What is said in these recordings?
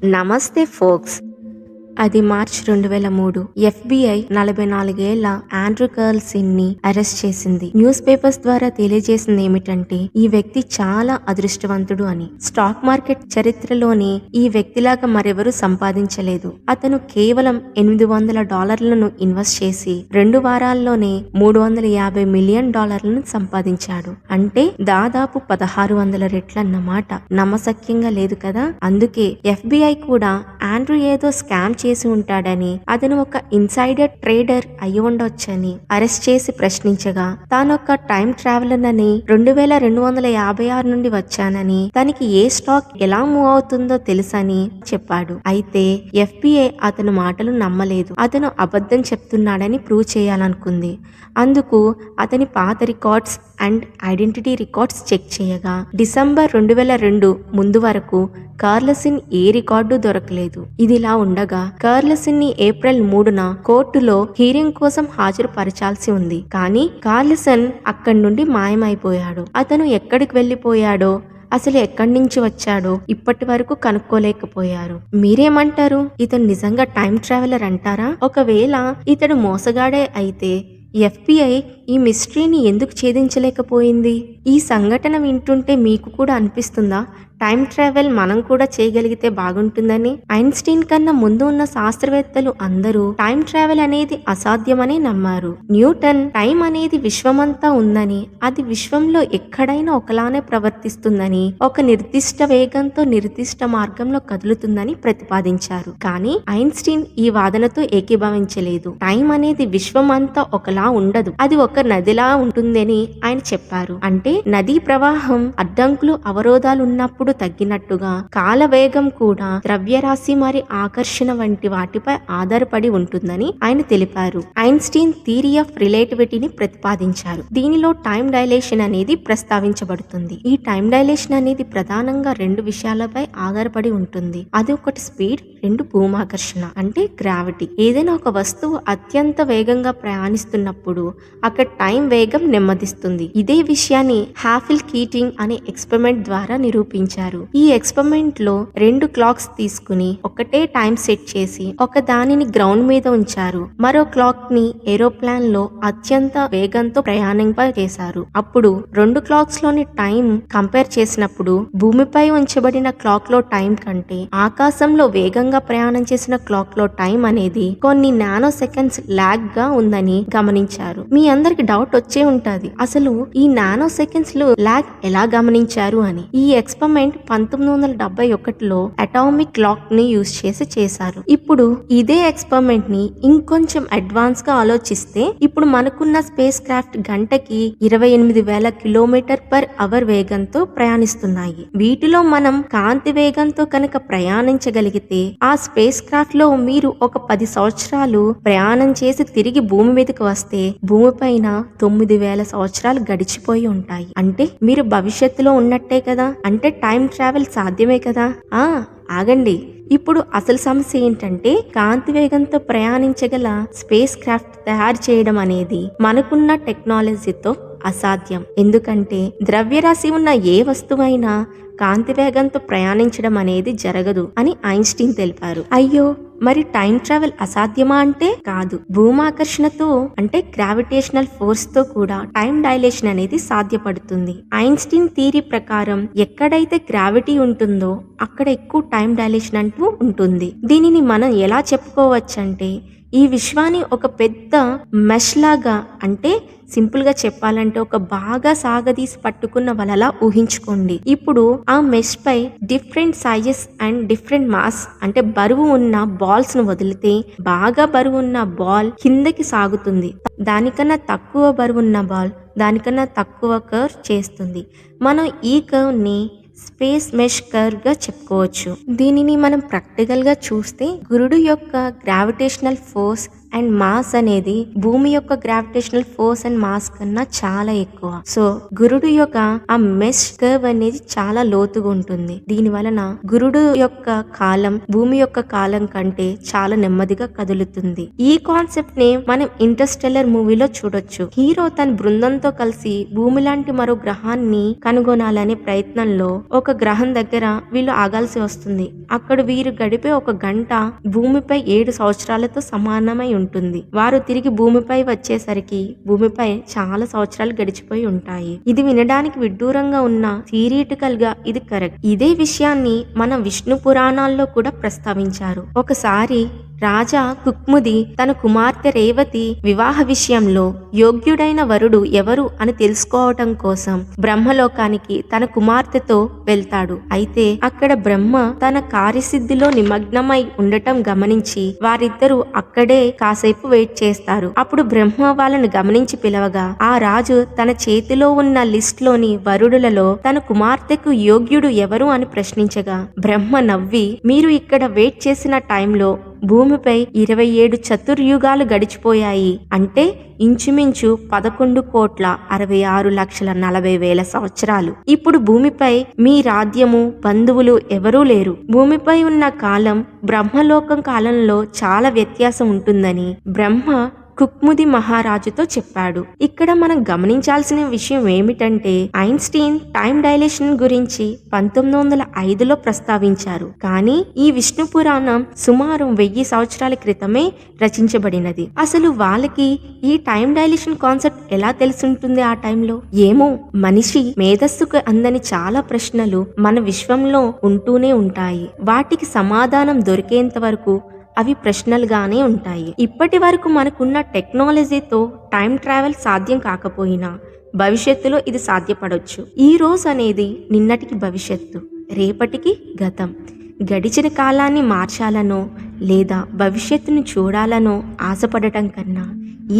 నమస్తే ఫోక్స్. అది March 2003. FBI 44 ఏళ్ల ఆండ్రూ కర్ల్సిన్ ని అరెస్ట్ చేసింది. న్యూస్ పేపర్స్ ద్వారా తెలియజేసింది ఏమిటంటే ఈ వ్యక్తి చాలా అదృష్టవంతుడు అని. స్టాక్ మార్కెట్ చరిత్రలోనే ఈ వ్యక్తిలాగా మరెవరూ సంపాదించలేదు. అతను కేవలం $800 ఇన్వెస్ట్ చేసి 2 వారాల్లోనే $350 మిలియన్ సంపాదించాడు. అంటే దాదాపు 1600 రెట్లన్నమాట. నమ్మశక్యంగా లేదు కదా. అందుకే FBI కూడా ఆండ్రూ ఏదో స్కామ్ చేసి ఉంటాడని, అతను ఒక ఇన్సైడర్ ట్రేడర్ అయి ఉండొచ్చని అరెస్ట్ చేసి ప్రశ్నించగా, తానొక టైం ట్రావెలర్ అని 2256 నుండి వచ్చానని, తనకి ఏ స్టాక్ ఎలా మూవ్ అవుతుందో తెలుసని చెప్పాడు. అయితే FBI అతను మాటలు నమ్మలేదు. అతను అబద్ధం చెప్తున్నాడని ప్రూవ్ చేయాలనుకుంది. అందుకు అతని పాత records and identity records check చేయగా డిసెంబర్ 2002 ముందు వరకు కార్లసిన్ ఏ రికార్డు దొరకలేదు. ఇదిలా ఉండగా కార్లసిన్ ని ఏప్రిల్ 3న కోర్టులో హీరింగ్ కోసం హాజరుపరచాల్సి ఉంది. కానీ కార్లసిన్ అక్కడి నుండి మాయమైపోయాడు. అతను ఎక్కడికి వెళ్లిపోయాడో, అసలు ఎక్కడి నుంచి వచ్చాడో ఇప్పటి వరకు కనుక్కోలేకపోయారు. మీరేమంటారు? ఇతను నిజంగా టైం ట్రావెలర్ అంటారా? ఒకవేళ ఇతడు మోసగాడే అయితే FBI ఈ మిస్టరీని ఎందుకు ఛేదించలేకపోయింది? ఈ సంఘటన వింటుంటే మీకు కూడా అనిపిస్తుందా టైం ట్రావెల్ మనం కూడా చేయగలిగితే బాగుంటుందని? ఐన్స్టీన్ కన్నా ముందు ఉన్న శాస్త్రవేత్తలు అందరూ టైం ట్రావెల్ అనేది అసాధ్యమని నమ్మారు. న్యూటన్ టైం అనేది విశ్వమంతా ఉందని, అది విశ్వంలో ఎక్కడైనా ఒకలానే ప్రవర్తిస్తుందని, ఒక నిర్దిష్ట వేగంతో నిర్దిష్ట మార్గంలో కదులుతుందని ప్రతిపాదించారు. కానీ ఐన్స్టీన్ ఈ వాదనతో ఏకీభవించలేదు. టైం అనేది విశ్వమంతా ఒకలా ఉండదు, అది ఒక నదిలా ఉంటుందని ఆయన చెప్పారు. అంటే నదీ ప్రవాహం అడ్డంకులు అవరోధాలు ఉన్నప్పుడు తగ్గినట్టుగా కాల వేగం కూడా ద్రవ్యరాశి మరి ఆకర్షణ వంటి వాటిపై ఆధారపడి ఉంటుందని ఆయన తెలిపారు. ఐన్స్టీన్ థియరీ ఆఫ్ రిలేటివిటీని ప్రతిపాదించారు. దీనిలో టైం డైలేషన్ అనేది ప్రస్తావించబడుతుంది. ఈ టైం డైలేషన్ అనేది ప్రధానంగా 2 విషయాలపై ఆధారపడి ఉంటుంది. అది ఒకటి స్పీడ్, 2 భూమాకర్షణ అంటే గ్రావిటీ. ఏదైనా ఒక వస్తువు అత్యంత వేగంగా ప్రయాణిస్తున్నప్పుడు అక్కడ టైం వేగం నెమ్మదిస్తుంది. ఇదే విషయాన్ని హాఫిల్ కీటింగ్ అనే ఎక్స్పెరిమెంట్ ద్వారా నిరూపించారు. ఈ ఎక్స్పెరిమెంట్ లో 2 క్లాక్స్ తీసుకుని ఒకటే టైం సెట్ చేసి ఒక దానిని గ్రౌండ్ మీద ఉంచారు. మరో క్లాక్ ని ఏరోప్లాన్ లో అత్యంత వేగంతో ప్రయాణింప చేశారు. అప్పుడు 2 క్లాక్స్ లోని టైం కంపేర్ చేసినప్పుడు భూమిపై ఉంచబడిన క్లాక్ లో టైం కంటే ఆకాశంలో వేగంగా ప్రయాణం చేసిన క్లాక్ లో టైం అనేది కొన్ని నానో సెకండ్స్ లాగ్ గా ఉందని గమనించారు. మీ అందరికి డౌట్ వచ్చే ఉంటది, అసలు ఈ నానో సెకండ్స్ లో లాగ్ ఎలా గమనించారు అని. ఈ ఎక్స్పెరిమెంట్ 1971లో అటామిక్ క్లాక్ ని యూజ్ చేశారు. ఇప్పుడు ఇదే ఎక్స్పెరిమెంట్ ని ఇంకొంచెం అడ్వాన్స్ గా ఆలోచిస్తే, ఇప్పుడు మనకున్న స్పేస్ క్రాఫ్ట్ గంటకి 28,000 km/h వేగంతో ప్రయాణిస్తున్నాయి. వీటిలో మనం కాంతి వేగంతో కనుక ప్రయాణించగలిగితే ఆ స్పేస్ క్రాఫ్ట్ లో మీరు ఒక 10 సంవత్సరాలు ప్రయాణం చేసి తిరిగి భూమి మీదకి వస్తే భూమిపైన 9,000 సంవత్సరాలు గడిచిపోయి ఉంటాయి. అంటే మీరు భవిష్యత్తులో ఉన్నట్టే కదా. అంటే టైం ట్రావెల్ సాధ్యమే కదా. ఆగండి, ఇప్పుడు అసలు సమస్య ఏంటంటే కాంతి వేగంతో ప్రయాణించగల స్పేస్ క్రాఫ్ట్ తయారు చేయడం అనేది మనకున్న టెక్నాలజీతో అసాధ్యం. ఎందుకంటే ద్రవ్యరాశి ఉన్న ఏ వస్తువైనా కాంతి వేగంతో ప్రయాణించడం అనేది జరగదు అని ఐన్స్టీన్ తెలిపారు. అయ్యో, మరి టైం ట్రావెల్ అసాధ్యమా అంటే కాదు. భూమాకర్షణతో అంటే గ్రావిటేషనల్ ఫోర్స్ తో కూడా టైం డైలేషన్ అనేది సాధ్యపడుతుంది. ఐన్స్టీన్ థియరీ ప్రకారం ఎక్కడైతే గ్రావిటీ ఉంటుందో అక్కడ ఎక్కువ టైం డైలేషన్ అంటూ ఉంటుంది. దీనిని మనం ఎలా చెప్పుకోవచ్చంటే, ఈ విశ్వాన్ని ఒక పెద్ద మెష్ లాగా, అంటే సింపుల్ గా చెప్పాలంటే ఒక బాగా సాగదీసి పట్టుకున్న వలలా ఊహించుకోండి. ఇప్పుడు ఆ మెష్ పై different sizes and different mass అంటే బరువు ఉన్న బాల్స్ ను వదిలితే బాగా బరువు ఉన్న బాల్ కిందకి సాగుతుంది. దానికన్నా తక్కువ బరువు ఉన్న బాల్ దానికన్నా తక్కువ కర్వ్ చేస్తుంది. మనం ఈ కర్వ్ ని స్పేస్ మెష్ కర్వ్ గా చెప్పుకోవచ్చు. దీనిని మనం ప్రాక్టికల్ గా చూస్తే గురుడు యొక్క గ్రావిటేషనల్ ఫోర్స్ అండ్ మాస్ అనేది భూమి యొక్క గ్రావిటేషనల్ ఫోర్స్ అండ్ మాస్ కన్నా చాలా ఎక్కువ. సో గురుడు యొక్క ఆ మెష్ కర్వ్ అనేది చాలా లోతుగా ఉంటుంది. దీని వలన గురుడు యొక్క కాలం భూమి యొక్క కాలం కంటే చాలా నెమ్మదిగా కదులుతుంది. ఈ కాన్సెప్ట్ ని మనం ఇంటర్స్టెల్లర్ మూవీలో చూడొచ్చు. హీరో తన బృందంతో కలిసి భూమి లాంటి మరో గ్రహాన్ని కనుగొనాలనే ప్రయత్నంలో ఒక గ్రహం దగ్గర వీళ్ళు ఆగాల్సి వస్తుంది. అక్కడ వీరు గడిపే ఒక గంట భూమిపై 7 సంవత్సరాలతో సమానమై ఉంటుంది. వారు తిరిగి భూమిపై వచ్చేసరికి భూమిపై చాలా సంవత్సరాలు గడిచిపోయి ఉంటాయి. ఇది వినడానికి విడ్డూరంగా ఉన్న థియరిటికల్ గా ఇది కరెక్ట్. ఇదే విషయాన్ని మన విష్ణు పురాణాల్లో కూడా ప్రస్తావించారు. ఒకసారి రాజా కుక్ముది తన కుమార్తె రేవతి వివాహ విషయంలో యోగ్యుడైన వరుడు ఎవరు అని తెలుసుకోవటం కోసం బ్రహ్మలోకానికి తన కుమార్తెతో వెళ్తాడు. అయితే అక్కడ బ్రహ్మ తన కార్యసిద్ధిలో నిమగ్నమై ఉండటం గమనించి వారిద్దరూ అక్కడే కాసేపు వెయిట్ చేస్తారు. అప్పుడు బ్రహ్మ వాళ్ళని గమనించి పిలవగా ఆ రాజు తన చేతిలో ఉన్న లిస్ట్ లోని వరుడులలో తన కుమార్తెకు యోగ్యుడు ఎవరు అని ప్రశ్నించగా బ్రహ్మ నవ్వి, మీరు ఇక్కడ వెయిట్ చేసిన టైంలో భూమిపై 27 చతుర్యుగాలు గడిచిపోయాయి. అంటే ఇంచుమించు 11,66,40,40,000 సంవత్సరాలు. ఇప్పుడు భూమిపై మీ రాజ్యము బంధువులు ఎవరూ లేరు. భూమిపై ఉన్న కాలం బ్రహ్మలోకం కాలంలో చాలా వ్యత్యాసం ఉంటుందని బ్రహ్మ కుక్ముది మహారాజుతో చెప్పాడు. ఇక్కడ మనం గమనించాల్సిన విషయం ఏమిటంటే ఐన్స్టీన్ టైం డైలేషన్ గురించి 1905లో ప్రస్తావించారు. కానీ ఈ విష్ణు పురాణం సుమారు 1000 సంవత్సరాల క్రితమే రచించబడినది. అసలు వాళ్ళకి ఈ టైం డైలేషన్ కాన్సెప్ట్ ఎలా తెలిసుంటుంది ఆ టైంలో? ఏమో, మనిషి మేధస్సుకు అందని చాలా ప్రశ్నలు మన విశ్వంలో ఉంటూనే ఉంటాయి. వాటికి సమాధానం దొరికేంత వరకు అవి ప్రశ్నలుగానే ఉంటాయి. ఇప్పటి వరకు మనకున్న టెక్నాలజీతో టైం ట్రావెల్ సాధ్యం కాకపోయినా భవిష్యత్తులో ఇది సాధ్యపడవచ్చు. ఈ రోజు అనేది నిన్నటికి భవిష్యత్తు, రేపటికి గతం. గడిచిన కాలాన్ని మార్చాలనో లేదా భవిష్యత్తును చూడాలనో ఆశపడటం కన్నా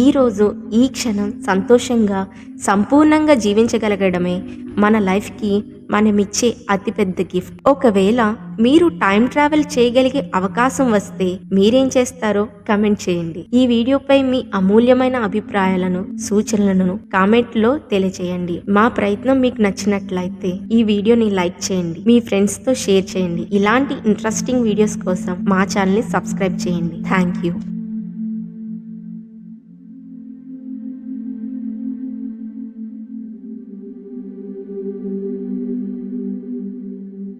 ఈ రోజు ఈ క్షణం సంతోషంగా సంపూర్ణంగా జీవించగలగడమే మన లైఫ్కి మనమిచ్చే అతిపెద్ద గిఫ్ట్. ఒకవేళ మీరు టైం ట్రావెల్ చేయగలిగే అవకాశం వస్తే మీరేం చేస్తారో కమెంట్ చేయండి. ఈ వీడియోపై మీ అమూల్యమైన అభిప్రాయాలను సూచనలను కామెంట్లో తెలియచేయండి. మా ప్రయత్నం మీకు నచ్చినట్లయితే ఈ వీడియోని లైక్ చేయండి, మీ ఫ్రెండ్స్ తో షేర్ చేయండి. ఇలాంటి ఇంట్రెస్టింగ్ వీడియోస్ కోసం మా ఛానల్ ని సబ్స్క్రైబ్ చేయండి. Thank you.